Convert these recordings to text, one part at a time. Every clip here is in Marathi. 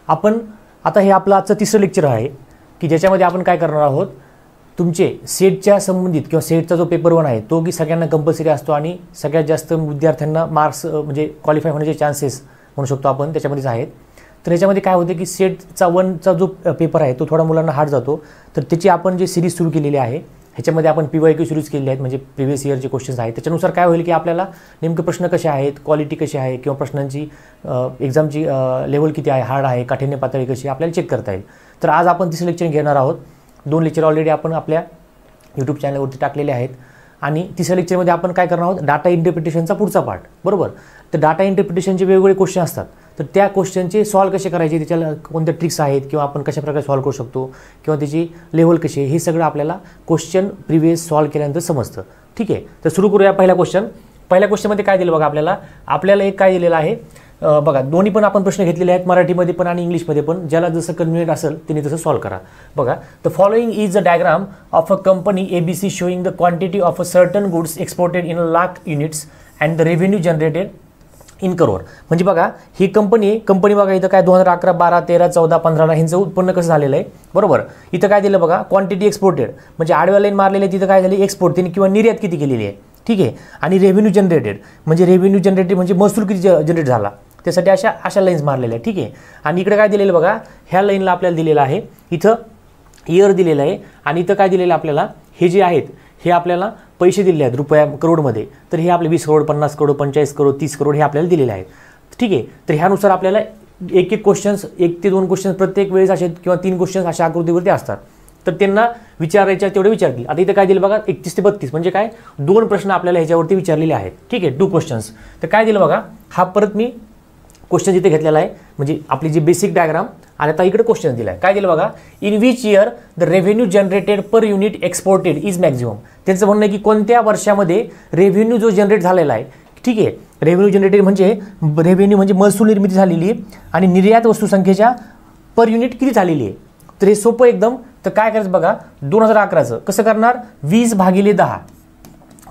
आपण आता हे आपलं आजचं तिसरं लेक्चर आहे की ज्याच्यामध्ये आपण काय करणार आहोत, तुमचे सेटच्या संबंधित किंवा सेटचा जो पेपर 1 आहे तो की सगळ्यांना कंपल्सरी असतो आणि सगळ्यात जास्त विद्यार्थ्यांना मार्क्स म्हणजे क्वालिफाय होण्याचे चान्सेस म्हणू शकतो आपण त्याच्यामध्येच आहेत. तर याच्यामध्ये काय होते की सेटचा 1चा जो पेपर आहे तो थोडा मुलांना हार्ड जातो. तर त्याची आपण जे सिरीज सुरू केलेली आहे ह्याच्यामध्ये आपण PYQ सिरीज केलेली आहेत, म्हणजे प्रिव्हियस इयरचे क्वेश्चन्स आहेत. त्याच्यानुसार काय होईल की आपल्याला नेमके प्रश्न कसे आहेत, क्वालिटी कशी आहे किंवा प्रश्नांची एक्झामची लेवल किती आहे, हार्ड आहे, काठिण्य पातळी कशी आपल्याला चेक करता येईल. तर आज आपण तिसरं लेक्चर घेणार आहोत. 2 लेक्चर ऑलरेडी आपण आपल्या यूट्यूब चॅनलवरती टाकलेले आहेत आणि तिसऱ्या लेक्चरमध्ये आपण काय करणार आहोत, डाटा इंटरप्रिटेशनचा पुढचा पार्ट. बरोबर. तर डाटा इंटरप्रिटेशनचे वेगवेगळे क्वेश्चन असतात. तर त्या क्वेश्चनचे सॉल्व कसे करायचे, त्याच्याला कोणत्या ट्रिक्स आहेत किंवा आपण कशा प्रकारे सॉल्व करू शकतो किंवा त्याची लेवल कशी आहे, हे सगळं आपल्याला क्वेश्चन प्रिव्हियस सॉल्व केल्यानंतर समजतं. ठीक आहे. तर सुरू करूया पहिला क्वेश्चन. पहिल्या क्वेश्चनमध्ये काय दिलं बघा, आपल्याला एक काय दिलेलं आहे बघा, दोन्ही पण आपण प्रश्न घेतलेले आहेत, मराठीमध्ये पण आणि इंग्लिशमध्ये पण. ज्याला जसं कन्व्हिनियंट असेल त्याने तसं सॉल्व करा. बघा, the following is a diagram of a company ABC showing the quantity of a certain goods exported in lakh units and the revenue generated in crore. म्हणजे बघा, ही कंपनी बघा इथं काय 2011, 12, 13, 14, 15 ह्यांचं उत्पन्न कसं झालेलं आहे. बरोबर. इथं काय दिलं बघा, क्वांटिटी एक्सपोर्टेड म्हणजे आडव्या लाईन मारलेले, तिथं काय झाले एक्सपोर्ट त्यांनी किंवा निर्यात किती केलेली आहे. ठीक आहे. आणि रेव्हेन्यू जनरेटेड म्हणजे महसूल किती जनरेट झाला, त्यासाठी अशा लाईन्स मारलेल्या आहे. ठीक आहे. आणि इकडे काय दिलेलं बघा, ह्या लाईनला आपल्याला दिलेलं आहे, इथं इयर दिलेलं आहे आणि इथं काय दिलेलं आपल्याला, हे जे आहेत हे आपल्याला पैसे दिलेले आहेत रुपया करोडमध्ये. तर हे आपले 20 करोड, 50 करोड, 45 करोड, 30 करोड हे आपल्याला दिलेले आहेत. ठीक आहे. तर ह्यानुसार आपल्याला एक क्वेश्चन्स, 1 ते 2 क्वेश्चन्स प्रत्येक वेळेस असे किंवा 3 क्वेश्चन्स अशा आकृतीवरती असतात. तर त्यांना विचारायच्या तेवढे विचारतील. आता इथं काय दिलं बघा, 31 ते 32 म्हणजे काय 2 प्रश्न आपल्याला ह्याच्यावरती विचारलेले आहेत. ठीक आहे. 2 क्वेश्चन्स. तर काय दिलं बघा, हा परत मी क्वेश्चन इथे घेतलेला आहे, म्हणजे आपली जी बेसिक डायग्राम. आणि आता इकडे क्वेश्चन दिला आहे. काय दिलं बघा, in which year the revenue generated per unit exported is maximum. त्यांचं म्हणणं आहे की कोणत्या वर्षामध्ये रेव्हेन्यू जो जनरेट झालेला आहे. ठीक आहे. रेव्हेन्यू जनरेटेड म्हणजे महसूल निर्मिती झालेली आहे आणि निर्यात वस्तू संख्येच्या पर युनिट किती झालेली आहे. तर हे सोपं एकदम. तर काय करायचं बघा, 2011चं कसं करणार, 20/10.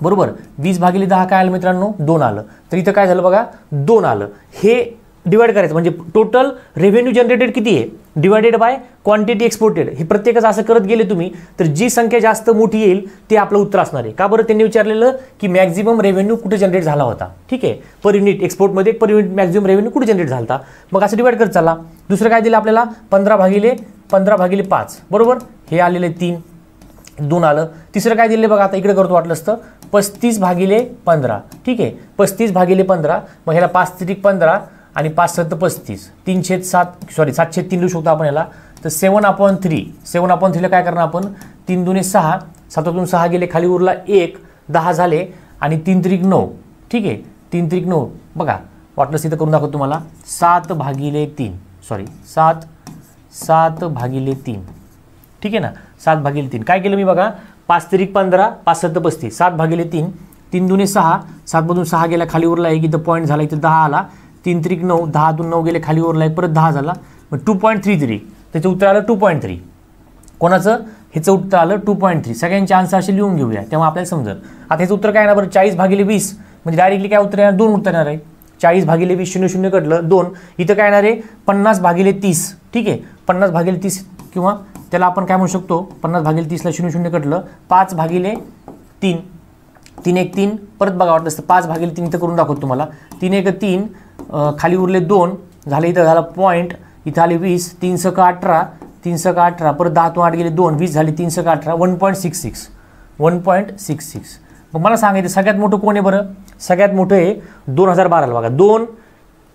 बरोबर. 20/10 काय आलं मित्रांनो, 2 आलं. तर इथं काय झालं बघा, 2 आलं. हे डिवाइड करायचं म्हणजे टोटल रेव्हेन्यू जनरेटेड किती आहे डिवायडेड बाय क्वांटिटी एक्सपोर्टेड. हे प्रत्येकच असं करत गेले तुम्ही तर जी संख्या जास्त मोठी येईल ते आपलं उत्तर असणार आहे. का बरं, त्यांनी विचारलेलं की मॅक्झिमम रेव्हेन्यू कुठे जनरेट झाला होता. ठीक आहे. पर युनिट एक्सपोर्टमध्ये पर युनिट मॅक्झिमम रेव्हेन्यू कुठे जनरेट झाला होता. मग असं डिवाइड करत चालला. दुसरं काय दिलं आपल्याला, 15/5. बरोबर. हे आलेले 2 आलं. तिसरं काय दिलं बघा, आता इकडे करतो वाटलं असतं, 35/15. ठीक आहे. 35/15. मग ह्याला 5×3=15 आणि 5×7=35. 7/3 लिहू शकतो आपण याला. तर 7/3ला काय करणार आपण, 3×2 = 6, 7तून 6 गेले, खाली उरला 1, 10 झाले आणि 3×3 = 9. ठीक आहे. 3×3 = 9. बघा, वाटलं इथं करून दाखवतो तुम्हाला, 7/3. 7/3. ठीक आहे ना, 7/3. काय केलं मी बघा, 5×3=15, 5×7=35, 7/3. 3×2 = 6, 7मधून 6 गेला, खाली उरला 1, इथं पॉईंट झाला, इथं 10 आला. 3×3 = 9, 10तून 9 गेले, खाली उरला 1, परत 10 झाला. मग 2.33. त्याचं उत्तर आलं 2.3. कोणाचं, ह्याचं उत्तर आलं 2.3. सगळ्यांचे आन्सर असे लिहून घेऊया तेव्हा आपल्याला समजेल. आता ह्याचं उत्तर काय येणार बरं, 40/20 म्हणजे डायरेक्टली काय उत्तर येणार, 2 उत्तर येणार आहे. 40/20 00 कटलं 2. इथं काय येणार आहे, 50/30. ठीक आहे. 50/30 किंवा त्याला आपण काय म्हणू शकतो, 50/30ला 00 कटलं 5/3. 3×1=3. परत बघा वाटलं असतं 5/3 इथं करून दाखवतो तुम्हाला. 3×1=3, खाली उरले 2 झाले, इथं झाला पॉईंट, इथं आले 20, 3×18, 3×18, परत 10तून 8 गेले 2, 20 झाले, 3×18 1.66. 1.66. मग मला सांगायचं सगळ्यात मोठं कोण आहे बरं, सगळ्यात मोठं आहे 2012ला बघा, 2,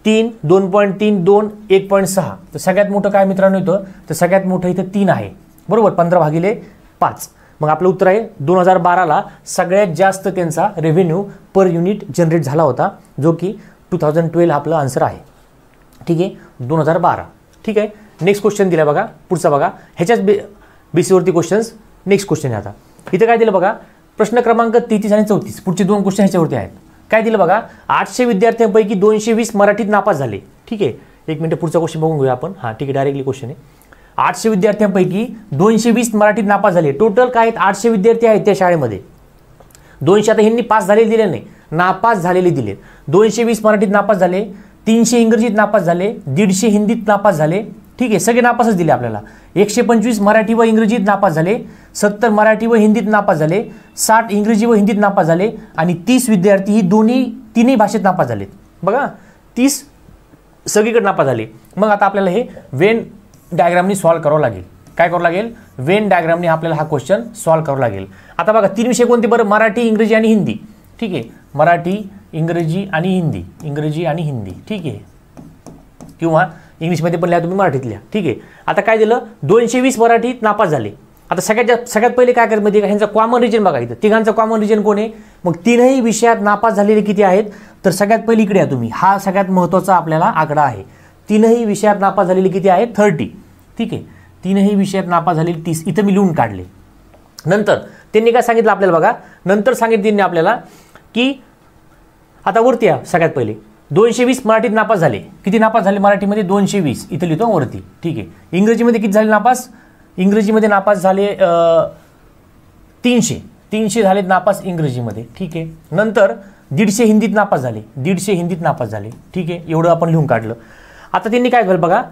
3, 2.3, 2, 1.6. तर सगळ्यात मोठं काय मित्रांनो इथं, तर सगळ्यात मोठं इथं 3 आहे. बरोबर. 15/5. मग आपलं उत्तर आहे 2012ला सगळ्यात जास्त त्यांचा रेव्हेन्यू पर युनिट जनरेट झाला होता, जो की 2012 आपलं आन्सर आहे. ठीक आहे. 2012. ठीक आहे. नेक्स्ट क्वेश्चन दिला बघा, पुढचा बघा, ह्याच्याच बेसिसवरती क्वेश्चन्स. नेक्स्ट क्वेश्चन आहे आता. इथं काय दिलं बघा, प्रश्न क्रमांक 33 आणि 34. पुढचे 2 क्वेश्चन ह्याच्यावरती आहेत. काय दिलं बघा, 800 विद्यार्थ्यांपैकी 220 मराठीत नापास झाले. ठीक आहे. 1 मिनिट पुढचा क्वेश्चन बघून घेऊया आपण. हां ठीक आहे, डायरेक्टली क्वेश्चन आहे. 800 विद्यार्थ्यांपैकी 220 मराठीत नापास झाले. टोटल काय आहेत, 800 विद्यार्थी आहेत त्या शाळेमध्ये. 200 आता ह्यांनी पास झालेले दिले नाही, नापास झालेले दिले. 220 मराठीत नापास झाले, 300 इंग्रजीत नापास झाले, 150 हिंदीत नापास झाले. ठीक आहे, सगळे नापासच दिले आपल्याला. 125 मराठी व इंग्रजीत नापास झाले, 70 मराठी व हिंदीत नापास झाले, 60 इंग्रजी व हिंदीत नापास झाले आणि 30 विद्यार्थी ही तिन्ही भाषेत नापास झालेत. बघा 30 सगळीकडे नापास झाले. मग आता आपल्याला हे वेन डायग्रामनी सॉल्व्ह करावं लागेल. काय करावं लागेल? वेन डायग्रामनी आपल्याला हा क्वेश्चन सॉल्व्ह करावा लागेल. आता बघा 3 विषय कोणते बरं? मराठी, इंग्रजी आणि हिंदी. ठीक आहे, मराठी, इंग्रजी आणि हिंदी, इंग्रजी आणि हिंदी. ठीक आहे, किंवा इंग्लिशमध्ये पण लिहा तुम्ही, मराठीत लिहा. ठीक आहे. आता काय दिलं? 220 मराठीत नापास झाले. आता सगळ्यात पहिले काय करायचं माहिती आहे का? ह्यांचा कॉमन रिजन बघा. इथं तिघांचा कॉमन रिजन कोण आहे? मग तीनही विषयात नापास झालेले किती आहेत? तर सगळ्यात पहिले इकडे या तुम्ही, हा सगळ्यात महत्त्वाचा आपल्याला आकडा आहे. तीनही विषयात नापास झालेले किती आहेत? 30. ठीक आहे, तीनही विषयात नापास झालेले 30 इथं मी लिहून काढले. नंतर त्यांनी काय सांगितलं आपल्याला बघा, नंतर सांगितलं त्यांनी आपल्याला की आता वरती या. सगळ्यात पहिले 220 मराठीत नापास झाले. किती नापास झाले मराठीमध्ये? 220 इथं लिहितो वरती. ठीक आहे. इंग्रजीमध्ये किती झाले नापास? इंग्रजीमध्ये नापास झाले 300 झालेत नापास इंग्रजीमध्ये. ठीक आहे. नंतर 150 हिंदीत नापास झाले, 150 हिंदीत नापास झाले. ठीक आहे, एवढं आपण लिहून काढलं. आता त्यांनी काय केलं बघा,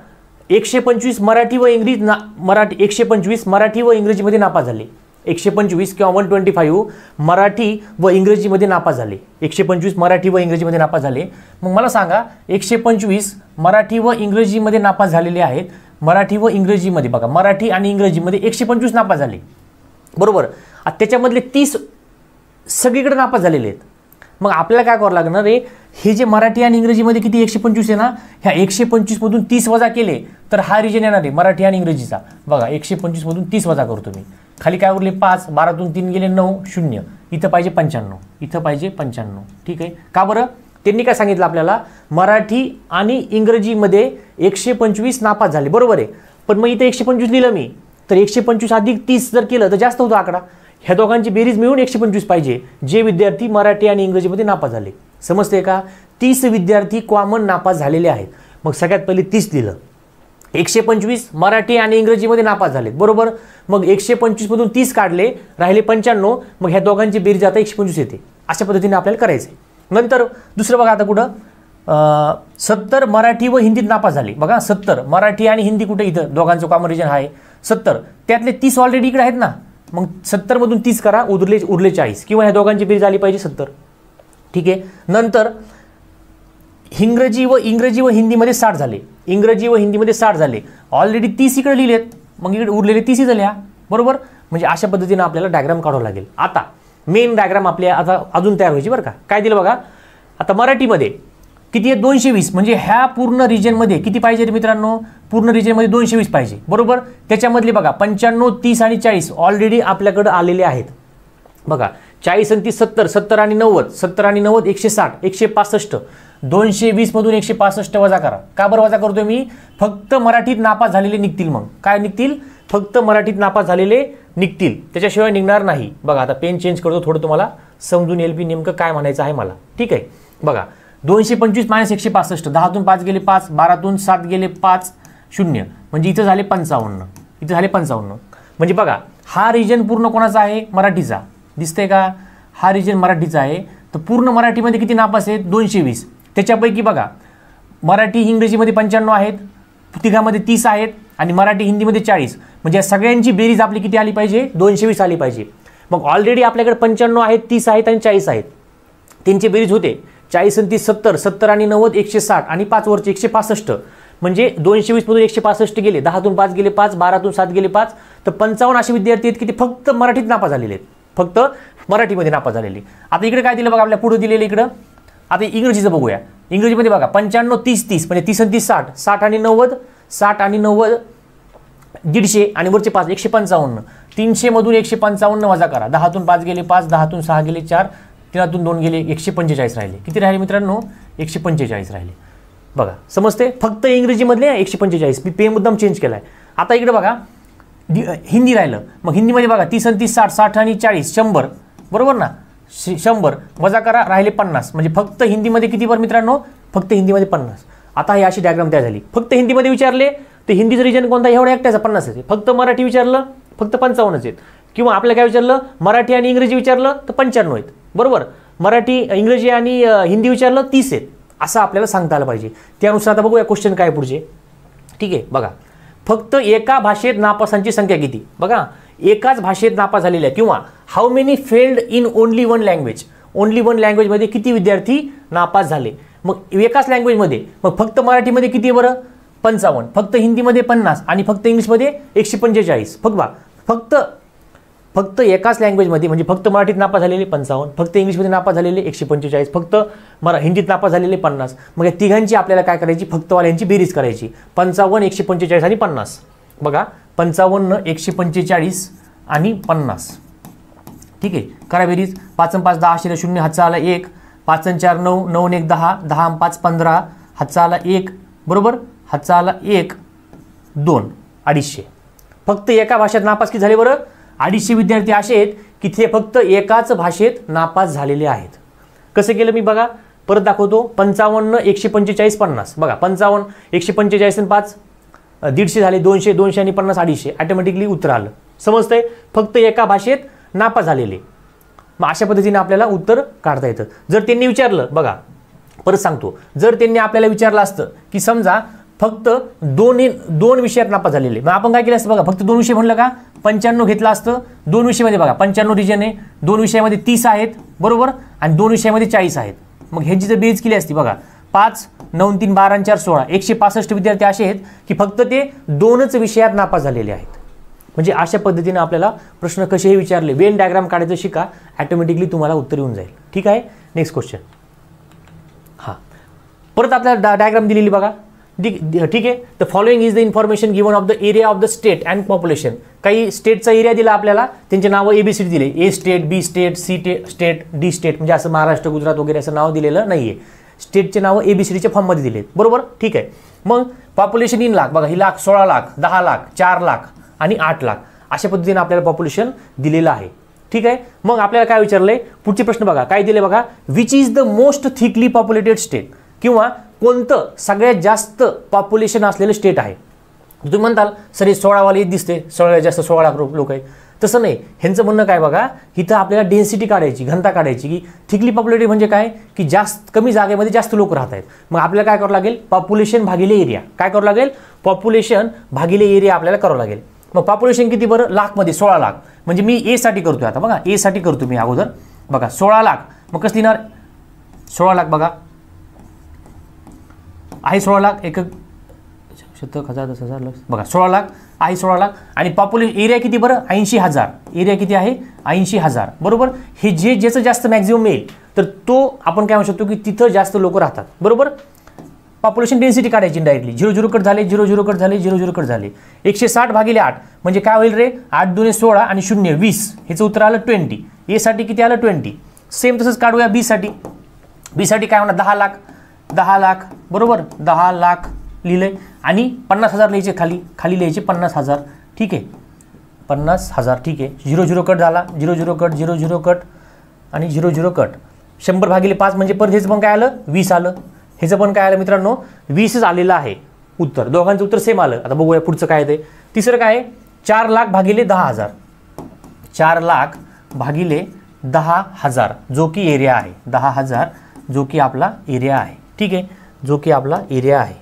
125 मराठी व इंग्रजी 125 मराठी व इंग्रजीमध्ये नापास झाले. 125 किंवा 125 मराठी व इंग्रजीमध्ये नापास झाले. 125 मराठी व इंग्रजीमध्ये नापास झाले. मग मला सांगा, 125 मराठी व इंग्रजीमध्ये नापास झालेले आहेत. मराठी व इंग्रजीमध्ये बघा, मराठी आणि इंग्रजीमध्ये 125 नापास झाले. बरोबर. आता त्याच्यामधले 30 सगळीकडे नापास झालेले आहेत. मग आपल्याला काय करावं लागणार आहे? हे जे मराठी आणि इंग्रजीमध्ये किती 125 आहे ना, ह्या 125 मधून 30 वजा केले तर हा रिजन येणार आहे मराठी आणि इंग्रजीचा. बघा 125 मधून 30 वजा करतो मी. खाली काय उरले? 5. 12तून 3 गेले 9. 0. इथं पाहिजे 95. इथं पाहिजे 95. ठीक आहे. का बरं? त्यांनी काय सांगितलं आपल्याला? मराठी आणि इंग्रजीमध्ये 125 नापास झाले. बरोबर आहे. पण मग इथं 125 लिहिलं मी, तर 125 अधिक 30 जर केलं तर जास्त होतो आकडा. ह्या दोघांची बेरीज मिळून 125 पाहिजे, जे विद्यार्थी मराठी आणि इंग्रजीमध्ये नापास झाले. समजते का? 30 विद्यार्थी कॉमन नापास झालेले आहेत. मग सगळ्यात पहिले 30 दिलं. 125 मराठी आणि इंग्रजीमध्ये नापास झालेत. बरोबर. मग 125 मधून 30 काढले, राहिले 95. मग ह्या दोघांची बेरीज आता 125 येते. अशा पद्धतीने आपल्याला करायचं. नंतर दुसरं बघा, आता कुठं 70 मराठी व हिंदीत नापास झाले. बघा 70 मराठी आणि हिंदी कुठे? इथं दोघांचं कॉमन रिजन आहे 70. त्यातले 30 ऑलरेडी इकडे आहेत ना. मग 70 मधून 30 करा, उरले 40, किंवा ह्या दोघांची बेरीज आली पाहिजे 70. ठीक आहे. नंतर इंग्रजी व हिंदीमध्ये 60 झाले. इंग्रजी व हिंदीमध्ये 60 झाले. ऑलरेडी 30 इकडे लिहिलेत, मग इकडे उरलेले 30 झाले. बरोबर. म्हणजे अशा पद्धतीने आपल्याला डायग्राम काढावं लागेल. आता मेन डायग्राम आपल्या आता अजून तयार व्हायची बरं का. काय दिलं बघा, आता मराठीमध्ये किती आहे? 220. म्हणजे ह्या पूर्ण रिजनमध्ये किती पाहिजे रे मित्रांनो? पूर्ण रिजनमध्ये 220 पाहिजे. बरोबर. त्याच्यामधले बघा 95, 30 आणि 40 ऑलरेडी आपल्याकडे आलेले आहेत. बघा 40 आणि 30 70, 70 आणि 90, 70 आणि 90 160, 165. 220 मधून 165 वजा करा. का बरं वजा करतोय मी? फक्त मराठीत नापास झालेले निघतील. मग काय निघतील? फक्त मराठीत नापास झालेले निघतील, त्याच्याशिवाय निघणार नाही. बघा आता पेन चेंज करतो, थोडं तुम्हाला समजून येईल की नेमकं काय म्हणायचं आहे मला. ठीक आहे. बघा 225 मायनस 165, 10तून 5 गेले 5, 12तून 7 गेले 5, 0. म्हणजे इथं झाले 55. इथं झाले 55. म्हणजे बघा हा रिजन पूर्ण कोणाचा आहे? मराठीचा. दिसतंय का? हा रिजन मराठीचा आहे. तर पूर्ण मराठीमध्ये किती नापास आहेत? 220. त्याच्यापैकी बघा मराठी इंग्रजीमध्ये 95 आहेत, तिघामध्ये 30 आहेत आणि मराठी हिंदीमध्ये 40. म्हणजे या सगळ्यांची बेरीज आपली किती आली पाहिजे? 220 आली पाहिजे. मग ऑलरेडी आपल्याकडे 95 आहेत, 30 आहेत आणि 40 आहेत. त्यांची बेरीज होते 40 आणि 30 70, 70 आणि 90 160 आणि 5 वरचे 165. म्हणजे 220 मधून 165 गेले, 10तून 5 गेले 5, 12तून 7 गेले 5. तर 55 असे विद्यार्थी आहेत की ते फक्त मराठीत नापास झालेले आहेत, फक्त मराठीमध्ये नापास झालेले. आता इकडे काय दिलं बघा, आपल्या पुढे दिलेलं इकडं. आता इंग्रजीचं बघूया. इंग्रजीमध्ये बघा 95 30 30 म्हणजे 30 आणि 30 60, 60 आणि 90, 60 आणि 90 150 आणि वरचे 5 155. 300 मधून 155 वजा करा. 10तून 5 गेले 5, 10तून 6 गेले 4, 3तून 2 गेले 145 राहिले. किती राहिले मित्रांनो? 145 राहिले. बघा समजते? फक्त इंग्रजीमधले 145. मी पेन मुद्दाम चेंज केलाय. आता इकडे बघा हिंदी राहिलं. मग हिंदीमध्ये बघा 30 आणि 30 60, 60 आणि 40 100. बरोबर ना? 100 वजा करा, राहिले 50. म्हणजे फक्त हिंदीमध्ये किती बरं मित्रांनो? फक्त हिंदीमध्ये 50. आता ही अशी डायग्राम तयार झाली. फक्त हिंदीमध्ये विचारले तर हिंदीचं रिजन कोणता? एवढा एकट्याचा 50 आहे. फक्त मराठी विचारलं फक्त 55 आहेत. किंवा आपल्याला काय विचारलं? मराठी आणि इंग्रजी विचारलं तर 95 आहेत. बरोबर. मराठी इंग्रजी आणि हिंदी विचारलं 30 आहेत. असं आपल्याला सांगता आलं पाहिजे. त्यानुसार आता बघूया क्वेश्चन काय पुढचे. ठीक आहे. बघा फक्त एका भाषेत नापासांची संख्या किती? बघा, एकाच भाषेत नापास झालेल्या किंवा how many failed in only one language, only one लँग्वेजमध्ये किती विद्यार्थी नापास झाले. मग एकाच लँग्वेजमध्ये, मग फक्त मराठीमध्ये किती बरं? 55, फक्त हिंदीमध्ये 50 आणि फक्त इंग्लिशमध्ये 145. फक्त एकाच लँग्वेजमध्ये म्हणजे फक्त मराठीत नापास झालेले 55, फक्त इंग्लिशमध्ये नापास झालेले 145, फक्त हिंदीत नापास झालेले 50. मग या तिघांची आपल्याला काय करायची? फक्तवाल्यांची बेरीज करायची. 55, 145 आणि 50. बघा, 55, 145 आणि 50. ठीक आहे, करा बेरीज. 5 आणि 5 10, 0 हातचा आला 1, 5 आणि 4 9, 9 आणि 1 10, 10 आणि 5 15, हातचा आला 1, बरोबर, हातचा आला 1 2, 250. फक्त एका भाषेत नापास किती झाले बरं? 250 विद्यार्थी असे आहेत की ते फक्त एकाच भाषेत नापास झालेले आहेत. कसं केलं मी? बघा, परत दाखवतो. 55, 145, 50. बघा, 55, 145 आणि 5 150 झाले, 200, 200 आणि 50 250. ऑटोमॅटिकली उत्तर आलं. समजतंय? फक्त एका भाषेत नापास झालेले. मग अशा पद्धतीने आपल्याला उत्तर काढता येतं. जर त्यांनी विचारलं, बघा परत सांगतो, जर त्यांनी आपल्याला विचारलं असतं की समजा फक्त दोन विषयात नापास झालेले, मग आपण काय केलं असतं? बघा, फक्त 2 विषय म्हणलं का 95 घेतलं असतं. 2 विषयामध्ये बघा 95 रिजन आहे, 2 विषयामध्ये 30 आहेत, बरोबर, आणि 2 विषयामध्ये 40 आहेत. मग ह्यांची जर बेरीज केली असती, बघा 5 9 3 12 आणि 4 16, 165 विद्यार्थी असे आहेत की फक्त ते 2च विषयात नापास झालेले आहेत. म्हणजे अशा पद्धतीने आपल्याला प्रश्न कसेही विचारले, वेन डायग्राम काढायचं शिका, ऑटोमॅटिकली तुम्हाला उत्तर येऊन जाईल. ठीक आहे, नेक्स्ट क्वेश्चन. हां, परत आपल्याला डायग्राम दिलेली बघा. ठीक आहे. The following is the information given of the area of the state and population. काही स्टेटचा एरिया दिला आपल्याला, त्यांचे नावं ABCD दिले. A state, B state, C state, D state, म्हणजे असं महाराष्ट्र गुजरात वगैरे असं नाव दिलेलं नाहीये. स्टेटचे नावं ABCDच्या फॉर्ममध्ये दिलेत, बरोबर. ठीक आहे. मग पॉप्युलेशन इन लाख, बघा ही लाख, 16 लाख, 10 लाख, 4 लाख आणि 8 लाख अशा पद्धतीने आपल्याला पॉप्युलेशन दिलेलं आहे. ठीक आहे. मग आपल्याला काय विचारलंय? पुढचे प्रश्न बघा काय दिले बघा. Which is the most thickly populated state, किंवा कोणतं सगळ्यात जास्त पॉप्युलेशन असलेलं स्टेट आहे. तुम्ही म्हणताल सर हे 16 वाले दिसते, सगळ्यात जास्त 16 लाख लोक आहेत. तसं नाही, ह्यांचं म्हणणं काय बघा, इथं आपल्याला डेन्सिटी काढायची, घनता काढायची, की थिकली पॉप्युलेटेड म्हणजे काय, की जास्त कमी जागेमध्ये जास्त लोक राहत आहेत. मग आपल्याला काय करावं लागेल? पॉप्युलेशन भागिले एरिया. काय करावं लागेल? पॉप्युलेशन भागिले एरिया आपल्याला करावं लागेल. मग पॉप्युलेशन किती बरं? लाखमध्ये 16 लाख. म्हणजे मी ए साठी करतोय आता, बघा ए साठी करतो मी अगोदर. बघा 16 लाख, मग कसं लिहिणार? 16 लाख बघा आहे, 16 लाख, एक शतक, हजार, 10,000, लाख, बघा 16 लाख आहे, 16 लाख. आणि पॉप्युलेशन एरिया किती बरं? 80,000. एरिया किती आहे? 80,000, बरोबर. हे ज्याचं जास्त मॅक्झिमम येईल तर तो आपण काय म्हणू शकतो की तिथं जास्त लोक राहतात, बरोबर. पॉप्युलेशन डेन्सिटी काढायची डायरेक्टली. 0 0 कट झाले, 0 0 कट झाले, 0 0 कट झाले. 160 भागिले 8 म्हणजे काय होईल रे? 8 2 16 आणि 0 20. ह्याचं उत्तर आलं 20. ए साठी किती आलं? 20. सेम तसंच काढूया बी साठी. बी साठी काय होणार? 10 लाख, 10 लाख, बरोबर. 10 लाख लिहिलंय आणि 50,000 लिहायचे खाली लिहायचे 50,000. ठीक आहे, 50,000. ठीक आहे. 0 0 कट झाला, 0 0 कट, 0 0 कट आणि 0 0 कट. 100 भागिले 5 म्हणजे परत ह्याचं पण काय आलं? 20 आलं. ह्याचं पण काय आलं मित्रांनो? 20च आलेलं आहे उत्तर. दोघांचं उत्तर सेम आलं. आता बघूया पुढचं काय आहे ते. तिसरं काय आहे? 4 लाख भागिले 10,000. 4 लाख भागिले 10,000 जो की एरिया आहे. 10,000 जो की आपला एरिया आहे. ठीक आहे, जो की आपला एरिया आहे.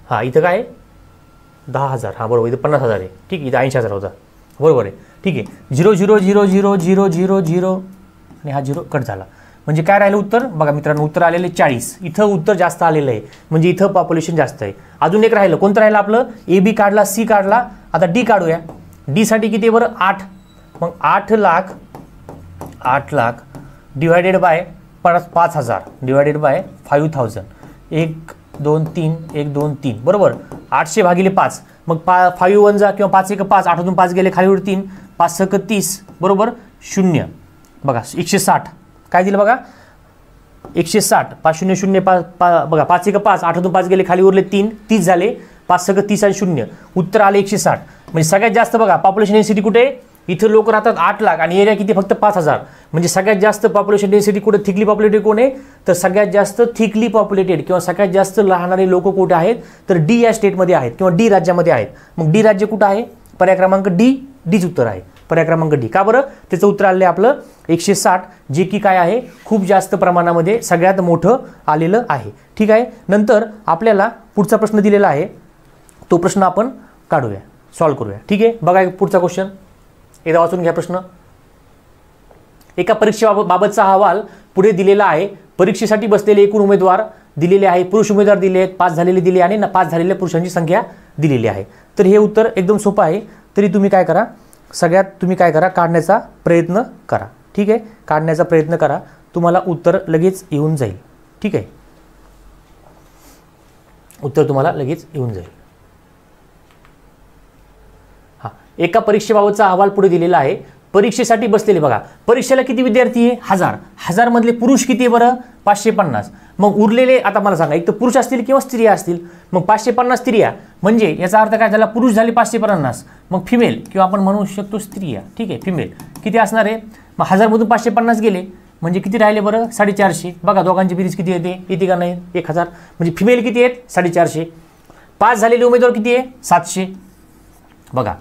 हा इथं काय? 10,000. हा बरोबर, इथं 50,000 आहे. ठीक आहे, इथं 80,000 होता, बरोबर आहे. ठीक आहे. 0 0 0 0 0 0 0 आणि हा 0 कट झाला. म्हणजे काय राहिलं उत्तर? बघा मित्रांनो, उत्तर आलेले 40. इथं उत्तर जास्त आलेलं आहे, म्हणजे इथं पॉप्युलेशन जास्त आहे. अजून एक राहिलं, कोणतं राहिलं आपलं? ए बी काढला, सी काढला. आता डी काढूया. डी साठी किती बरं? 8. मग 8 lakh divided by 5,000 divided by 5,000. 1 2 3 1 2 3, बरोबर. 800 भागिले 5. मग 5 1 जा किंवा 5 1 5, 8 5 गेले खालीवर 3, 5 6 30, बरोबर. 0 बघा. 160 काय दिलं बघा? 160. 5 0 0 5 बघा. 5 1 5, 8 5 गेले खाली उरले 3, 30 झाले. 5 6 30 आणि 0 उत्तर आले 160. म्हणजे सगळ्यात जास्त बघा पॉप्युलेशन डेन्सिटी कुठे? इथं लोक राहतात 8 लाख आणि एरिया किती? फक्त 5,000. म्हणजे सगळ्यात जास्त पॉप्युलेशन डेन्सिटी कुठे? थिकली पॉप्युलेटेड कोण आहे? तर सगळ्यात जास्त थिकली पॉप्युलेटेड किंवा सगळ्यात जास्त राहणारे लोक कुठे आहेत? तर डी या स्टेटमध्ये आहेत किंवा डी राज्यामध्ये आहेत. मग डी राज्य कुठं आहे? पर्याय क्रमांक डी, डीच उत्तर आहे. पर्याय क्रमांक डी. का बरं? त्याचं उत्तर आलेलं आहे आपलं 160, जे की काय आहे, खूप जास्त प्रमाणामध्ये सगळ्यात मोठं आलेलं आहे. ठीक आहे. नंतर आपल्याला पुढचा प्रश्न दिलेला आहे, तो प्रश्न आपण काढूया, सॉल्व्ह करूया. ठीक आहे. बघा पुढचा क्वेश्चन, एकदा वाचून घ्या प्रश्न. एका परीक्षेबाबतचा अहवाल पुढे दिलेला आहे. परीक्षेसाठी बसलेले एकूण उमेदवार दिलेले आहे. पुरुष उमेदवार दिले आहेत, 5 झालेले दिले आणि 5 झालेल्या पुरुषांची संख्या दिलेली आहे. तर हे उत्तर एकदम सोपं आहे. तरी तुम्ही काय करा, सगळ्यात तुम्ही काय करा, काढण्याचा प्रयत्न करा. ठीक आहे. काढण्याचा प्रयत्न करा, तुम्हाला उत्तर लगेच येऊन जाईल. ठीक आहे. उत्तर तुम्हाला लगेच येऊन जाईल. हां, एका परीक्षेबाबतचा अहवाल पुढे दिलेला आहे. परीक्षेसाठी बसलेले, बघा परीक्षेला किती विद्यार्थी आहे? 1000. 1000 मधले पुरुष किती आहे बरं? 550. मग उरलेले आता मला सांगा, एक तर पुरुष असतील किंवा स्त्रिया असतील. मग 550 स्त्रिया म्हणजे याचा अर्थ काय झाला? पुरुष झाले 550, मग फिमेल किंवा आपण म्हणू शकतो स्त्रिया. ठीक आहे. फिमेल किती असणार आहे? मग 1000 मधून 550 गेले म्हणजे किती राहिले बरं? 450. बघा दोघांची बेरीज किती येते का नाही? 1000. म्हणजे फिमेल किती आहेत? 450. 5 झालेले उमेदवार किती आहे? 700. बघा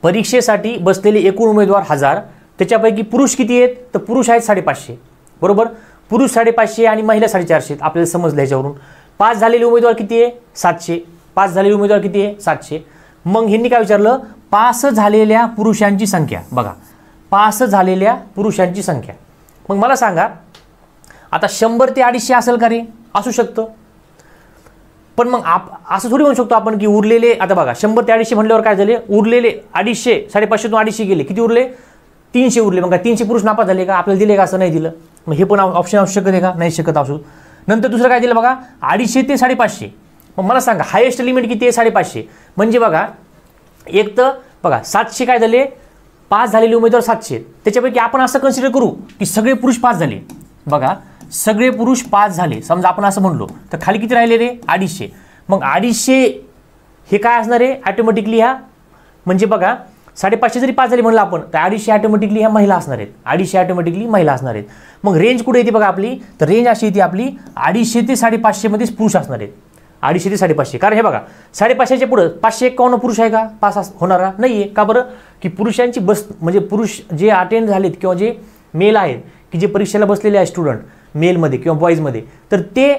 परीक्षेसाठी बसलेले एकूण उमेदवार 1000, त्याच्यापैकी पुरुष किती आहेत? तर पुरुष आहेत 550. बरोबर. पुरुष 550 आणि महिला 450 आपल्याला समजलं ह्याच्यावरून. 5 झालेले उमेदवार किती आहे? 700. 5 झालेले उमेदवार किती आहे? 700. मग ह्यांनी काय विचारलं? पास झालेल्या पुरुषांची संख्या. बघा पास झालेल्या पुरुषांची संख्या. मग मला सांगा, आता 100 ते 250 असेल का रे? असू शकतं. पण मग असं थोडी म्हणू शकतो आपण की उरलेले, आता बघा 100 ते 250 म्हणल्यावर काय झाले? उरलेले 250, 550 तून 250 गेले, किती उरले? 300 उरले. मग काय 300 पुरुष नापास झाले का? आपल्याला दिले का? असं नाही दिलं. मग हे पण ऑप्शन असू शकत आहे का? नाही शकत असू. नंतर दुसरं काय दिलं बघा, 250 ते 550. मग मला सांगा हायेस्ट लिमिट किती आहे? 550. म्हणजे बघा एक तर बघा 700 काय झाले? 5 झालेले उमेदवार 700. त्याच्यापैकी आपण असं कन्सिडर करू की सगळे पुरुष 5 झाले. बघा सगळे पुरुष 5 झाले समजा, आपण असं म्हणलो, तर खाली किती राहिले रे? 250. मग 250 हे काय असणार आहे? ऑटोमॅटिकली ह्या म्हणजे बघा 550 जरी 5 झाले म्हणलं आपण, तर 250 ऑटोमॅटिकली ह्या महिला असणार आहेत. 250 ऑटोमॅटिकली महिला असणार आहेत. मग रेंज कुठे येते बघा आपली? तर रेंज अशी येते आपली 250 ते 550 मध्येच पुरुष असणार आहेत. 250 ते 550. कारण हे बघा 550च्या पुढं 551 पुरुष आहे का? पास होणारा नाही आहे. का बरं? की पुरुषांची बस म्हणजे पुरुष जे अटेंड झालेत किंवा जे मेल आहेत की जे परीक्षेला बसलेले आहेत स्टुडंट मेलमध्ये किंवा बॉईजमध्ये, तर ते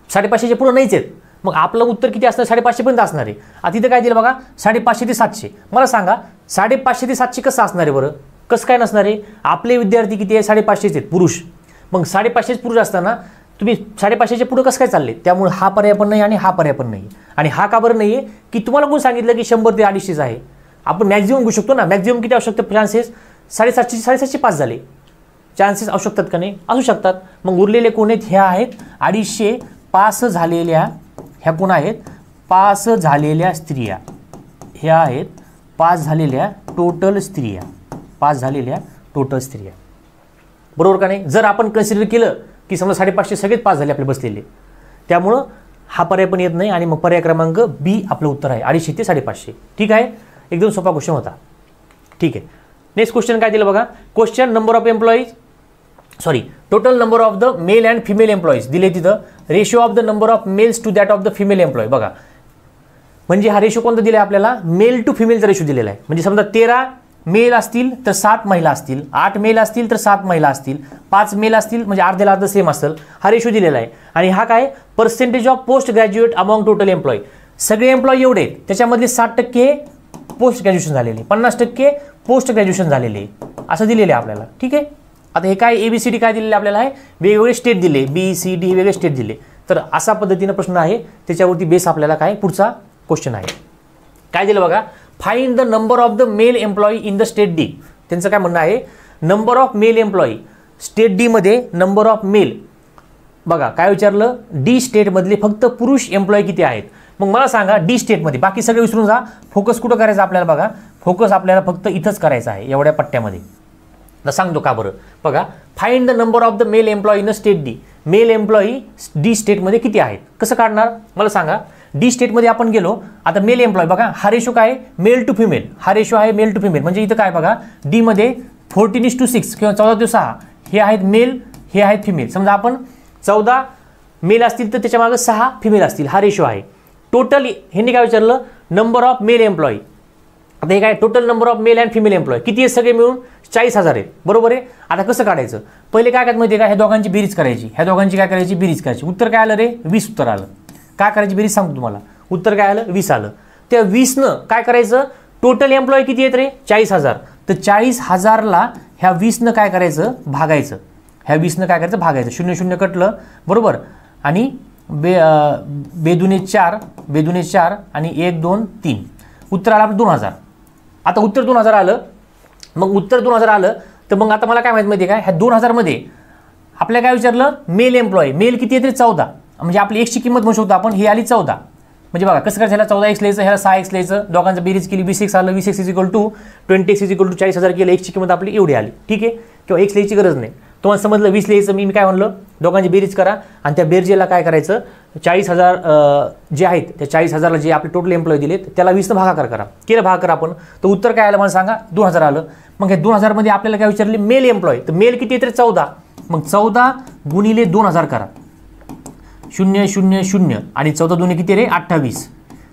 550च्या पुढं नाहीच आहेत. मग आपलं उत्तर किती असणार? 550 पर्यंत असणार आहे. आता तिथं काय दिलं बघा? 550 ते 700. मला सांगा 550 ते 700 कसं असणार आहे बरं? कसं काय नसणार आहे? आपले विद्यार्थी किती आहे? 550 आहेत पुरुष. मग 550 पुरुष असताना तुम्ही 550च्या पुढं कसं काय चालले? त्यामुळे हा पर्याय पण नाही आणि हा पर्याय पण नाही. आणि हा का बरं नाही आहे? की तुम्हाला कोण सांगितलं की 100 ते 250 आहे? आपण मॅक्झिमम घेऊ शकतो ना. मॅक्झिमम किती असू शकतं चान्सेस? 750 पास झाले चान्सेस असू शकतात का नाही? असू शकतात. मग उरलेले कोण आहेत? ह्या आहेत 250 पास झालेल्या, ह्या कोण आहेत? पास झालेल्या स्त्रिया. ह्या आहेत पास झालेल्या टोटल स्त्रिया. पास झालेल्या टोटल स्त्रिया. बरोबर का नाही? जर आपण कन्सिडर केलं की समजा 550 सगळेच पास झाले आपले बसलेले, त्यामुळं हा पर्याय पण येत नाही आणि मग पर्याय क्रमांक बी आपलं उत्तर आहे 250 ते 550. ठीक आहे. एकदम सोपा क्वेश्चन होता. ठीक आहे. नेक्स्ट क्वेश्चन काय दिलं बघा? Question number of employees, sorry total number of the male and female employees दिले तिथं. Ratio of the number of males to that of the female employee. बघा म्हणजे हा रेशो कोणता दिला आहे आपल्याला? मेल टू फिमेलचा रेशो दिलेला आहे. म्हणजे समजा 13 मेल असतील तर 7 महिला असतील, 8 मेल असतील तर 7 महिला असतील, 5 मेल असतील म्हणजे अर्ध्याला अर्ध सेम असेल. हा रेशो दिलेला आहे. आणि हा काय? Percentage of post graduate among total employee. सगळे एम्प्लॉई एवढे आहेत, त्याच्यामधले 60% पोस्ट ग्रॅज्युएशन झालेले, 50% पोस्ट ग्रॅज्युएशन झालेले, असं दिलेलं आहे आपल्याला. ठीक आहे. आता हे काय ABCD काय दिलेले आपल्याला आहे? वेगवेगळे स्टेट दिले, BCD वेगवेगळे स्टेट दिले. तर असा पद्धतीनं प्रश्न आहे, त्याच्यावरती बेस आपल्याला काय पुढचा क्वेश्चन आहे. काय दिलं बघा? Find the number of the male employee in the state D. त्यांचं काय म्हणणं आहे? Number of male employee state D मध्ये नंबर ऑफ मेल. बघा काय विचारलं? D स्टेटमधले फक्त पुरुष एम्प्लॉई किती आहेत? मग मला सांगा D स्टेटमध्ये, बाकी सगळे विसरून जा, फोकस कुठं करायचं आपल्याला? बघा फोकस आपल्याला फक्त इथंच करायचं आहे, एवढ्या पट्ट्यामध्ये. तर सांगतो का बरं? बघा find the number of the male employee in state D. Male employee D स्टेटमध्ये किती आहेत? कसं काढणार मला सांगा? D स्टेटमध्ये आपण गेलो, आता मेल एम्प्लॉई बघा हा रेशो काय? Male to female. हा रेशो आहे मेल टू फिमेल. म्हणजे इथं काय बघा D मध्ये 14:6 किंवा 14:6 हे आहेत मेल, हे आहेत फिमेल. समजा आपण 14 मेल असतील तर त्याच्या मागे 6 फिमेल असतील, हा रेशो आहे. टोटल ह्यांनी काय विचारलं? Number of male employee. आता हे काय total number of male and female employee किती आहे सगळे मिळून 40,000 आहेत, बरोबर आहे. आता कसं काढायचं, पहिले काय करायचं माहिती आहे का, ह्या दोघांची बेरीज करायची, ह्या दोघांची काय करायची बेरीज करायची. उत्तर काय आलं रे, 20 उत्तर आलं. काय करायची बेरीज सांगतो तुम्हाला, उत्तर काय आलं 20 आलं. त्या 20नं काय करायचं, टोटल एम्प्लॉय किती आहेत रे 40,000, तर 40,000ला ह्या 20नं काय करायचं भागायचं, ह्या 20नं काय करायचं भागायचं, 0 0 कटलं, बरोबर. आणि बेदुने 4 आणि 1 2 3 उत्तर आलं आपलं 2000. आता उत्तर 2000 आलं, मग उत्तर 2000 आलं तर मग आता मला काय माहिती आहे का, ह्या 2000 मध्ये आपल्याला काय विचारलं, मेल एम्प्लॉय, मेल किती येते 14, म्हणजे आपली एक्सची किंमत म्हणू शकतो आपण, ही आली 14. म्हणजे बघा कसं करायचं, ह्याला 14x लिहायचं, ह्याला 6x लिहायचं, दोघांचं बेरीज केली 20x आलं, 20x = 20x = 40,000 केलं, एक्सची किंमत आपली एवढी आली, ठीक आहे. किंवा एक्स लिहायची गरज नाही, तुम्हाला समजलं 20 लिहायचं, मी काय म्हणलं दोघांची बेरीज करा आणि त्या बेरजेला काय करायचं 40,000 जे आहेत त्या 40,000ला जे आपले टोटल एम्प्लॉय दिलेत त्याला 20 भागाकार करा, केलं भागाकार आपण, तर उत्तर काय आलं मला सांगा 2000 आलं. मग हे 2000 मध्ये आपल्याला काय विचारले मेल एम्प्लॉय, तर मेल किती येते 14, मग 14 गुणिले 2000 करा, 0 0 0 आणि 14 दुने किती रे 28,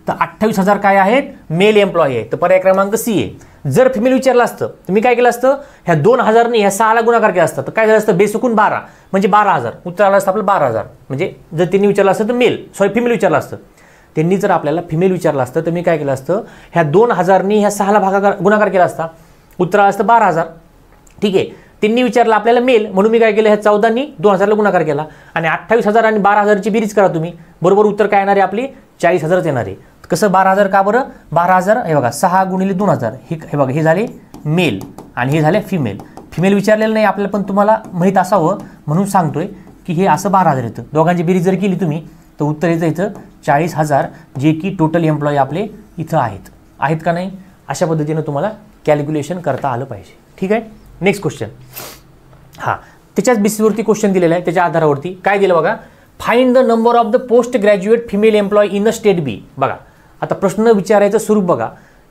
तर 28,000 काय आहेत मेल एम्प्लॉय आहे. तर पर्याय क्रमांक सी आहे. जर फिमेल विचारलं असतं तर मी काय केलं असतं, ह्या 2000ने ह्या 6ला गुणाकार केला असतं, तर काय झालं असतं बेसुकून 12 म्हणजे 12,000 उत्तर आलं असतं आपलं 12,000. म्हणजे जर त्यांनी विचारलं असतं तर फिमेल विचारलं असतं, त्यांनी जर आपल्याला फिमेल विचारलं असतं तर मी काय केलं असतं, ह्या 2000ने ह्या 6ला गुणाकार केला असता, उत्तर आलं असतं 12,000, ठीक आहे. त्यांनी विचारलं आपल्याला मेल, म्हणून मी काय केलं, ह्या 14नी 2000ला गुणाकार केला आणि 28,000 आणि 12,000ची बेरीज करा तुम्ही, बरोबर उत्तर काय येणार आहे आपली 40,000च येणार आहे. कसं 12,000 का बरं, 12,000 हे बघा 6 गुणिले 2000, हे बघा हे झाले मेल आणि हे झाले फिमेल. फिमेल विचारलेलं नाही आपल्याला, पण तुम्हाला माहीत असावं म्हणून सांगतोय की हे असं 12,000 येतं. दोघांची बेरीज जर केली तुम्ही तर उत्तर येतं इथं 40,000, जे की टोटल एम्प्लॉय आपले इथं आहेत का नाही, अशा पद्धतीनं तुम्हाला कॅल्क्युलेशन करता आलं पाहिजे, ठीक आहे. नेक्स्ट क्वेश्चन, हां त्याच्याच बेसिसवरती क्वेश्चन दिलेला आहे, त्याच्या आधारावरती काय दिलं बघा, find the number of the post graduate female employ in a state B. बघा आता प्रश्न विचारायचं स्वरूप बघा,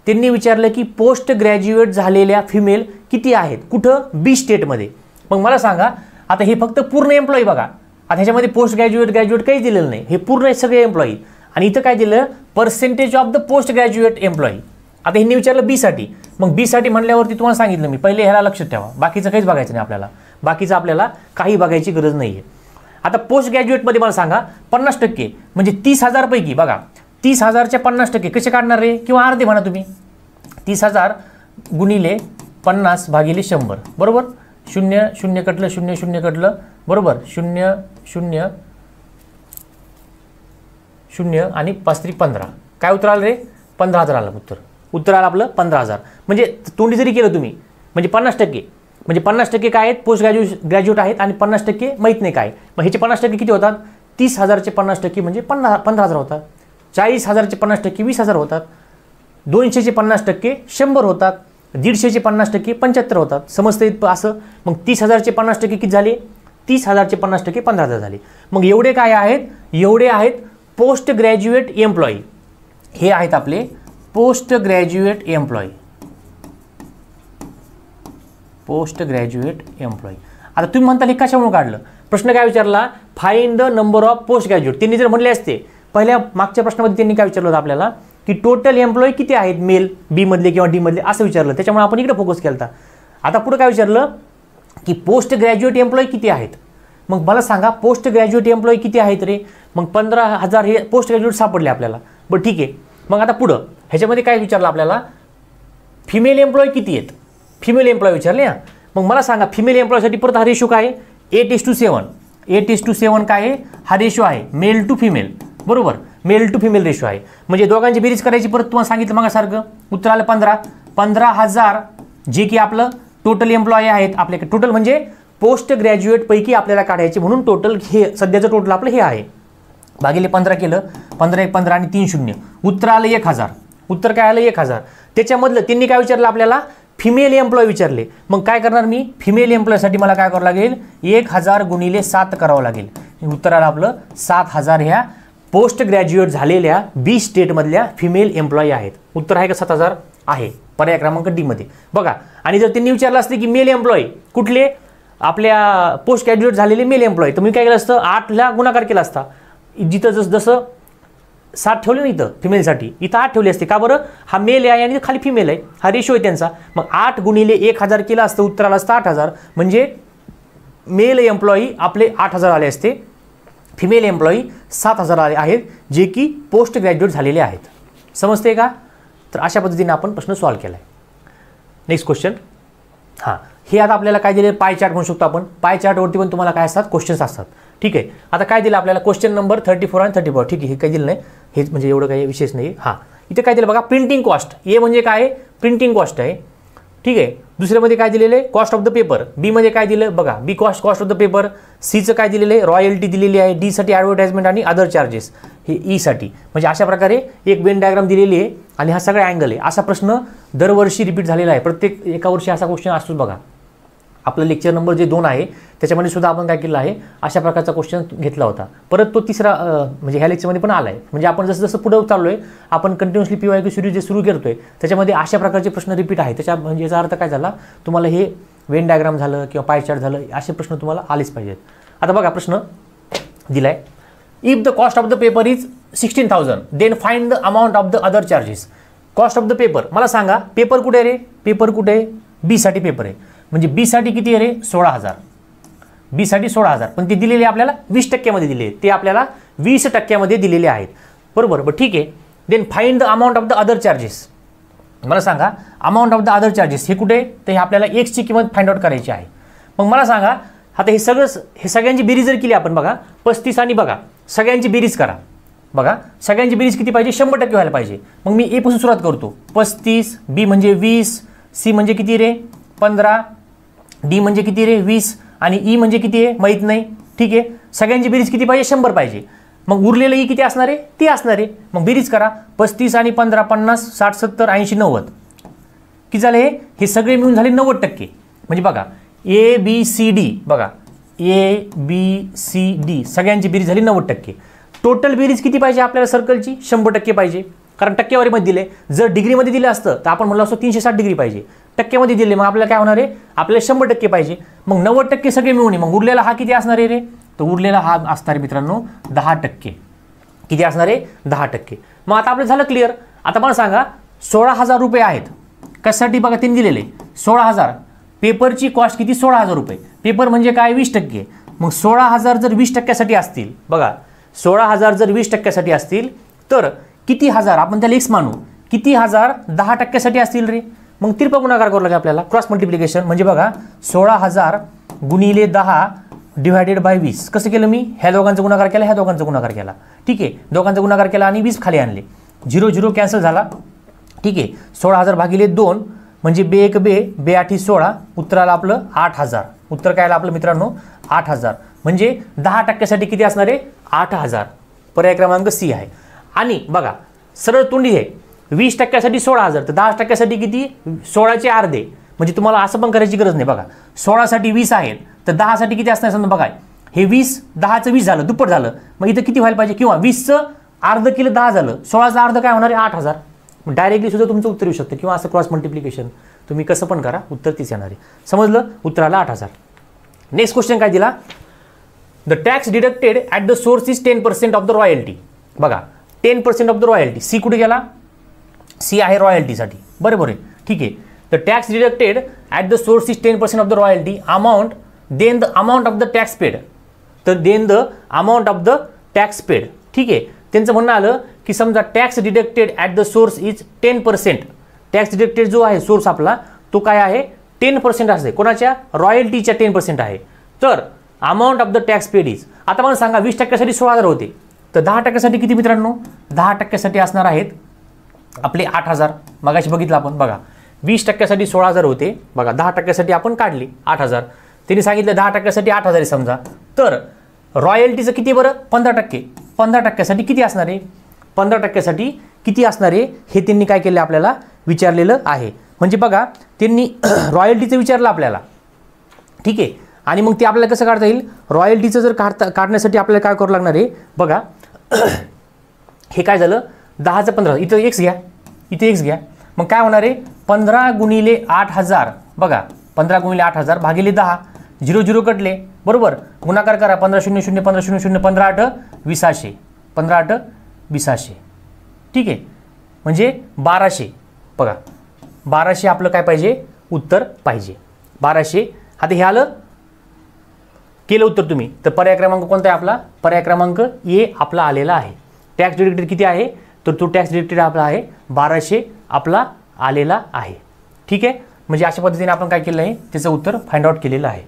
त्यांनी विचारलं की पोस्ट ग्रॅज्युएट झालेल्या फिमेल किती आहेत, कुठं बी स्टेटमध्ये. मग मला सांगा आता हे फक्त पूर्ण एम्प्लॉई बघा, आता ह्याच्यामध्ये पोस्ट ग्रॅज्युएट काहीच दिलेलं नाही, हे पूर्ण सगळे एम्प्लॉई. आणि इथं काय दिलं, percentage of the post graduate employee. आता ह्यांनी विचारलं बी साठी, मग बी साठी म्हणल्यावरती तुम्हाला सांगितलं मी पहिले ह्याला लक्षात ठेवा, बाकीचं काहीच बघायचं नाही आपल्याला, बाकीचं आपल्याला काही बघायची गरज नाही आहे. आता पोस्ट ग्रॅज्युएटमध्ये मला सांगा 50% म्हणजे 30,000 पैकी बघा 30,000च्या 50% कसे काढणार रे, किंवा अर्धे म्हणा तुम्ही, 30,000 गुणिले 50 भागिले 100, बरोबर. 0 0 कटलं, 0 0 कटलं, बरोबर. 0 0 0 आणि 5 3 15, काय उत्तर आलं रे 15,000 आलं उत्तर आलं आपलं 15,000. म्हणजे तोंडी जरी केलं तुम्ही म्हणजे 50%, म्हणजे 50% काय आहेत पोस्ट ग्रॅज्युएट आहेत आणि 50% माहीत नाही काय. मग ह्याचे 50% किती होतात, 30,000चे 50% म्हणजे 15,000 होतात, 40,000चे 50% 20,000 होतात, 200चे 50% 100 होतात, 150चे 50% 75 होतात. समजतं इथं असं. मग 30,000चे 50% किती झाले, 30,000चे 50% 15,000 झाले. मग एवढे काय आहेत, एवढे आहेत पोस्ट ग्रॅज्युएट एम्प्लॉई, हे आहेत आपले post graduate employee, post graduate employee. आता तुम्ही म्हणता हे कशामुळे काढलं, प्रश्न काय विचारला, find the number of post graduate. त्यांनी जर म्हणले असते पहिल्या मागच्या प्रश्नामध्ये त्यांनी काय विचारलं होतं आपल्याला की टोटल एम्प्लॉई किती आहेत मेल बी मधले किंवा डी मधले असं विचारलं, त्याच्यामुळे आपण इकडे फोकस केला. आता पुढे काय विचारलं की पोस्ट ग्रॅज्युएट एम्प्लॉई किती आहेत. मग मला सांगा पोस्ट ग्रॅज्युएट एम्प्लॉई किती आहेत रे, मग 15,000 हे पोस्ट ग्रॅज्युएट सापडले आपल्याला, बरं ठीक आहे. मग आता पुढं ह्याच्यामध्ये काय विचारलं आपल्याला, फिमेल एम्प्लॉई किती आहेत, फिमेल एम्प्लॉई विचारले. मग मला सांगा फिमेल एम्प्लॉयसाठी परत हा रेशो काय आहे 8:7, 8:7 काय आहे हा रेशो आहे मेल टू फिमेल, बरोबर. मेल टू फिमेल रेशो आहे. म्हणजे दोघांची बेरीज करायची, परत तुम्हाला सांगितलं मागासारखं उत्तर आलं 15,000 जे की आपलं टोटल एम्प्लॉई आहेत आपल्याकडे. टोटल म्हणजे पोस्ट ग्रॅज्युएट पैकी आपल्याला काढायचे, म्हणून टोटल हे सध्याचं टोटल आपलं हे आहे, भागिले 15 केलं, 15 1 15 आणि 3 0, उत्तर आलं 1,000. उत्तर काय आलं 1,000. त्याच्यामधलं त्यांनी काय विचारलं आपल्याला, फिमेल एम्प्लॉय विचारले. मग काय करणार मी, फिमेल एम्प्लॉयसाठी मला काय करावं लागेल 1,000 गुणिले 7 करावं लागेल. उत्तर आलं आपलं 7,000 ह्या पोस्ट ग्रॅज्युएट झालेल्या बी स्टेटमधल्या फिमेल एम्प्लॉई आहेत. उत्तर आहे का 7,000 आहे, पर्याय क्रमांक डी मध्ये बघा. आणि जर त्यांनी विचारलं असते की मेल एम्प्लॉई कुठले, आपल्या पोस्ट ग्रॅज्युएट झालेले मेल एम्प्लॉई, तर मी काय केलं असतं 8ला गुणाकार केला असता, जिथं जसं 7 ठेवले ना इथं फिमेलसाठी, इथं 8 ठेवले असते. का बरं? हा मेल आहे आणि खाली फिमेल आहे, हा रेशो आहे त्यांचा. मग 8 गुणिले 1000 केलं असतं, उत्तर आलं असतं 8000. म्हणजे मेल एम्प्लॉई आपले 8000 आले असते, फिमेल एम्प्लॉई 7000 आले आहेत, जे की पोस्ट ग्रॅज्युएट झालेले आहेत. समजते का? तर अशा पद्धतीने आपण प्रश्न सॉल्व्ह केला आहे. Next question. हां, हे आता आपल्याला काय दिले? पाय चार्ट म्हणू शकतो आपण. पाय चार्टवरती पण तुम्हाला काय असतात? क्वेश्चन्स असतात. ठीक आहे. आता काय दिलं आपल्याला? क्वेश्चन नंबर 34 आणि 34. ठीक आहे, हे काय दिलं नाही, हेच म्हणजे एवढं काही विशेष नाही. हां, इथे काय दिलं बघा? Printing cost. ए म्हणजे काय? प्रिंटिंग कॉस्ट आहे. ठीक आहे. दुसऱ्यामध्ये काय दिलेलं आहे? Cost of the paper. B मध्ये काय दिलं बघा? B cost of the paper. सीचं काय दिलेलं आहे? रॉयल्टी दिलेली आहे. डी साठी ॲडव्हर्टाइजमेंट आणि अदर चार्जेस. हे ई साठी. म्हणजे अशा प्रकारे एक वेन डायग्राम दिलेली आहे आणि हा सगळा अँगल आहे. असा प्रश्न दरवर्षी रिपीट झालेला आहे. प्रत्येक एका वर्षी असा क्वेश्चन असतोच बघा. आपलं लेक्चर नंबर जे 2 आहे त्याच्यामध्ये सुद्धा आपण काय केलं आहे? अशा प्रकारचा क्वेश्चन घेतला होता. परत तो तिसरा म्हणजे ह्या लेक्चरमध्ये पण आला आहे. म्हणजे आपण जसं जसं पुढे चाललो आहे, आपण कंटिन्युअसली PYQ सिरीज जे सुरू करतोय त्याच्यामध्ये अशा प्रकारचे प्रश्न रिपीट आहे. त्याच्या म्हणजे याचा अर्थ काय झाला? तुम्हाला हे वेन डायग्राम झालं किंवा पाय चार्ट झालं, असे प्रश्न तुम्हाला आलेच पाहिजेत. आता बघा प्रश्न दिलाय. If the cost of the paper is 16,000 then find the amount of the other charges. Cost of the paper मला सांगा. पेपर कुठे आहे रे? पेपर कुठे आहे? बी साठी पेपर आहे. म्हणजे बी साठी किती आहे रे? 16,000. बी साठी 16,000. पण ते दिलेले आपल्याला 20% मध्ये दिले. ते आपल्याला 20% मध्ये दिलेले आहेत. बरोबर. बरं ठीक आहे. Then find the amount of the other charges. मला सांगा amount of the other charges हे कुठे? तर हे आपल्याला एक्सची किंमत फाइंड आउट करायची आहे. मग मला सांगा आता हे सगळ्यांची बेरीज जर केली आपण बघा 35 आणि बघा सगळ्यांची बेरीज करा. बघा सगळ्यांची बेरीज किती पाहिजे? 100% व्हायला पाहिजे. मग मी ए पासून सुरुवात करतो. 35, बी म्हणजे 20, सी म्हणजे किती रे? 15, डी म्हणजे किती रे? 20 आणि ई म्हणजे किती आहे? माहीत नाही. ठीक आहे. सगळ्यांची बेरीज किती पाहिजे? 100 पाहिजे. मग उरलेलं ई किती असणार आहे? ती असणार आहे. मग बेरीज करा. 35 आणि 15 50 60 70 80 90. किती झाले? हे सगळे मिळून झाले 90%. म्हणजे बघा ए बी सी डी बघा ए बी सी डी सगळ्यांची बेरीज झाली 90%. टोटल बेरीज किती पाहिजे आपल्याला? सर्कलची 100% पाहिजे. कारण टक्केवारीमध्ये दिले. जर डिग्रीमध्ये दिलं असतं तर आपण म्हणलं असतो 360 डिग्री पाहिजे. टक्क्यामध्ये दिले मग आपल्याला काय होणार आहे? आपल्याला 100% पाहिजे. मग 90% सगळे मिळून मग उरलेला हा किती असणार आहे रे? तर उरलेला हा असणार आहे मित्रांनो 10%. किती असणार आहे? 10%. मग आता आपलं झालं क्लिअर. आता मला सांगा 16,000 रुपये आहेत. कशासाठी? बघा त्यांनी दिलेले 16,000. पेपरची कॉस्ट किती? 16,000 रुपये. पेपर म्हणजे काय? 20%. मग 16,000 जर 20% असतील बघा 16,000 जर 20% असतील तर किती हजार? आपण त्याला एक्स मानू. किती हजार 10% असतील रे? मग तिरपा गुणाकार करावा लागेल आपल्याला. Cross multiplication. म्हणजे बघा 16,000 गुणिले 10 डिवायडेड बाय 20. कसं केलं मी? ह्या दोघांचा गुणाकार केला, ह्या दोघांचा गुणाकार केला. ठीक आहे. दोघांचा गुणाकार केला आणि 20 खाली आणले. 0 0 कॅन्सल झाला. ठीक आहे. 16,000 भागिले 2 म्हणजे बे 1 बे, बे 8 16. उत्तर आलं आपलं 8,000. उत्तर काय आलं आपलं मित्रांनो? 8,000. म्हणजे 10% किती असणार आहे? 8,000. पर्याय क्रमांक सी आहे. आणि बघा सरळ तोंडी आहे. 20% 16,000 तर 10% किती? 16चे अर्धे. म्हणजे तुम्हाला असं पण करायची गरज नाही. बघा 16साठी 20 आहेत तर 10साठी किती असणार? समजा बघा हे 20 10चं 20 झालं, दुप्पट झालं. मग इथं किती व्हायला पाहिजे? किंवा 20चं अर्ध केलं 10 झालं. 16चं अर्ध काय होणार आहे? 8,000. डायरेक्टली सुद्धा तुमचं उत्तर येऊ शकतं किंवा असं क्रॉस मल्टिप्लिकेशन तुम्ही कसं पण करा, उत्तर तीच येणार आहे. समजलं? उत्तर आलं 8,000. नेक्स्ट क्वेश्चन काय दिला? The tax deducted at the source is 10% of the royalty. बघा 10% ऑफ द रॉयल्टी. सी कुठे गेला? सी आहे रॉयल्टीसाठी. बरोबर आहे. ठीक आहे. The tax deducted at the source is 10% of the royalty amount then the amount of the tax paid. तर then the amount of the tax paid. ठीक आहे. त्यांचं म्हणणं आलं की समजा tax deducted at the source is 10%. Tax deducted जो आहे सोर्स आपला तो काय आहे? 10% असते. कोणाच्या? रॉयल्टीच्या 10% आहे. तर amount of the tax paid is. आता मला सांगा 20%साठी 16,000 होते तर 10%साठी किती मित्रांनो? 10%साठी असणार आहेत आपले 8,000. मगाशी बघितलं आपण बघा 20%साठी 16,000 होते. बघा 10%साठी आपण काढले 8,000. त्यांनी सांगितलं 10%साठी 8,000 आहे समजा. तर रॉयल्टीचं किती बरं? 15%. 15%साठी किती असणार आहे? 15%साठी किती असणार आहे हे त्यांनी काय केलं आपल्याला विचारलेलं आहे. म्हणजे बघा त्यांनी रॉयल्टीचं विचारलं आपल्याला. ठीक आहे. आणि मग ते आपल्याला कसं काढता येईल? रॉयल्टीचं जर काढण्यासाठी आपल्याला काय करावं लागणार आहे? बघा हे काय झालं? 10चं 15. इथं एक्स घ्या, इथे एक्स घ्या. मग काय होणार आहे? 15 गुणिले 8,000. बघा 15 गुणिले 8,000 भागिले 10. 0 0 कटले. बरोबर. गुणाकार करा. 15 0 0 15 0 0 15 8 20. 15 8 20. ठीक आहे, म्हणजे 1200 बघा, 1200 आपलं काय पाहिजे, उत्तर पाहिजे 1200. आता हे आलं, केलं उत्तर तुम्ही, तर पर्याय क्रमांक कोणता आहे आपला, पर्याय क्रमांक ए आपला आलेला आहे. टॅक्स डिडक्टेड किती आहे, तर तो टॅक्स डिडक्टेड आपला आहे 1200 आपला आलेला आहे. ठीक आहे, म्हणजे अशा पद्धतीने आपण काय केलं आहे, त्याचं उत्तर फाइंड आउट केलेलं आहे.